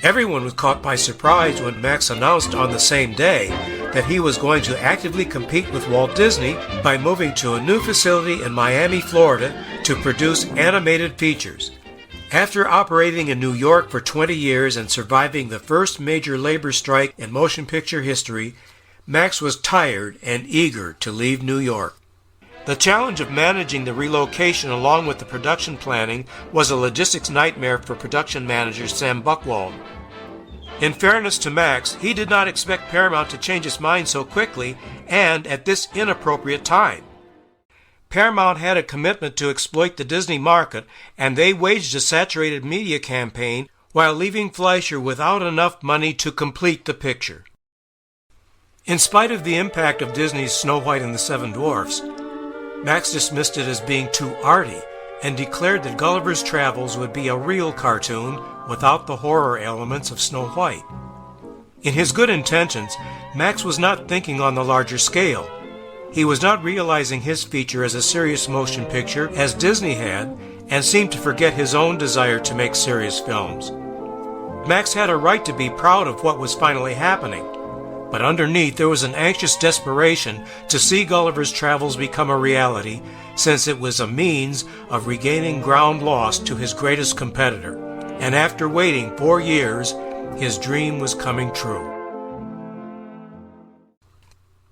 Everyone was caught by surprise when Max announced on the same day that he was going to actively compete with Walt Disney by moving to a new facility in Miami, Florida to produce animated features. After operating in New York for 20 years and surviving the first major labor strike in motion picture history, Max was tired and eager to leave New York. The challenge of managing the relocation along with the production planning was a logistics nightmare for production manager Sam Buchwald. In fairness to Max, he did not expect Paramount to change its mind so quickly and at this inappropriate time. Paramount had a commitment to exploit the Disney market, and they waged a saturated media campaign while leaving Fleischer without enough money to complete the picture. In spite of the impact of Disney's Snow White and the Seven Dwarfs, Max dismissed it as being too arty and declared that Gulliver's Travels would be a real cartoon without the horror elements of Snow White. In his good intentions, Max was not thinking on the larger scale. He was not realizing his feature as a serious motion picture as Disney had, and seemed to forget his own desire to make serious films. Max had a right to be proud of what was finally happening, but underneath there was an anxious desperation to see Gulliver's Travels become a reality, since it was a means of regaining ground lost to his greatest competitor. And after waiting 4 years, his dream was coming true.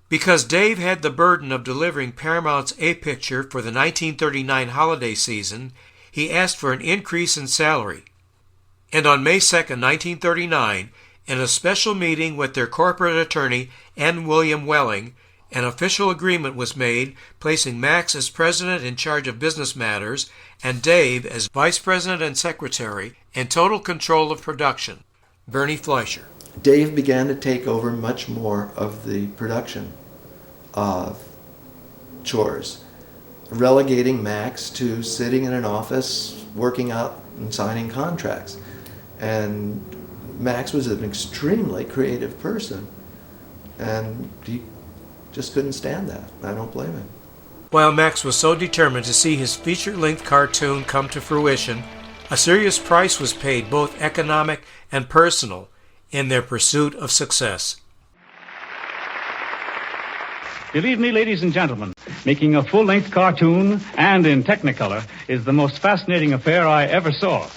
Because Dave had the burden of delivering Paramount's A-Picture for the 1939 holiday season, he asked for an increase in salary. And on May 2, 1939, in a special meeting with their corporate attorney, N. William Welling, an official agreement was made placing Max as president in charge of business matters and Dave as vice president and secretary in total control of production. Bernie Fleischer. Dave began to take over much more of the production chores, relegating Max to sitting in an office, working out and signing contracts. And Max was an extremely creative person, and he just couldn't stand that. I don't blame him. While Max was so determined to see his feature-length cartoon come to fruition, a serious price was paid, both economic and personal, in their pursuit of success. Believe me, ladies and gentlemen, making a full-length cartoon and in Technicolor is the most fascinating affair I ever saw.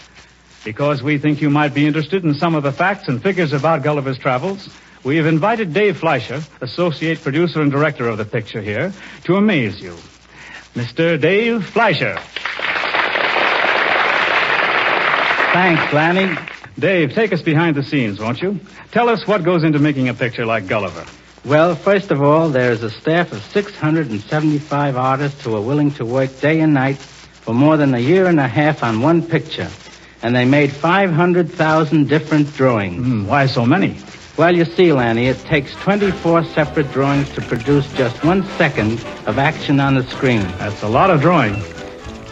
Because we think you might be interested in some of the facts and figures about Gulliver's Travels, we have invited Dave Fleischer, associate producer and director of the picture here, to amaze you. Mr. Dave Fleischer. Thanks, Lanny. Dave, take us behind the scenes, won't you? Tell us what goes into making a picture like Gulliver. Well, first of all, there's a staff of 675 artists who are willing to work day and night for more than a year and a half on one picture. And they made 500,000 different drawings. Why so many? Well, you see, Lanny, it takes 24 separate drawings to produce just 1 second of action on the screen. That's a lot of drawing.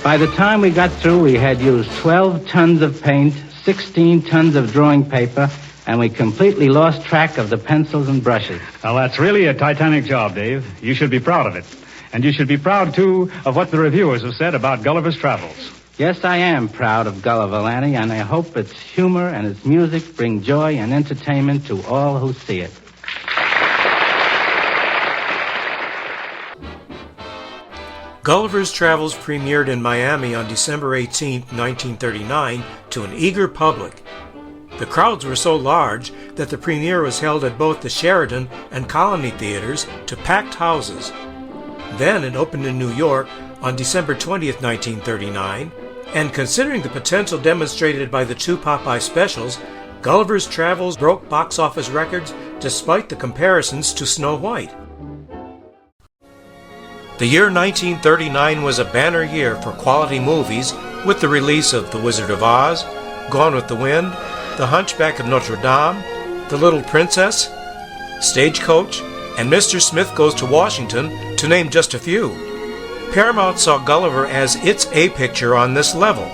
By the time we got through, we had used 12 tons of paint, 16 tons of drawing paper, and we completely lost track of the pencils and brushes. Well, that's really a titanic job, Dave. You should be proud of it. And you should be proud, too, of what the reviewers have said about Gulliver's Travels. Yes, I am proud of Gulliver, Lanny, and I hope its humor and its music bring joy and entertainment to all who see it. Gulliver's Travels premiered in Miami on December 18, 1939, to an eager public. The crowds were so large that the premiere was held at both the Sheridan and Colony theaters to packed houses. Then it opened in New York on December 20, 1939, and considering the potential demonstrated by the 2 Popeye specials, Gulliver's Travels broke box office records despite the comparisons to Snow White. The year 1939 was a banner year for quality movies with the release of The Wizard of Oz, Gone with the Wind, The Hunchback of Notre Dame, The Little Princess, Stagecoach, and Mr. Smith Goes to Washington, to name just a few. Paramount saw Gulliver as its A-Picture on this level,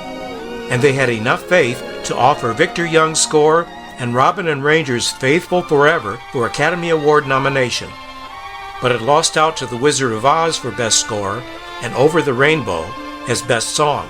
and they had enough faith to offer Victor Young's score and Robin and Ranger's Faithful Forever for Academy Award nomination. But it lost out to The Wizard of Oz for Best Score and Over the Rainbow as Best Song.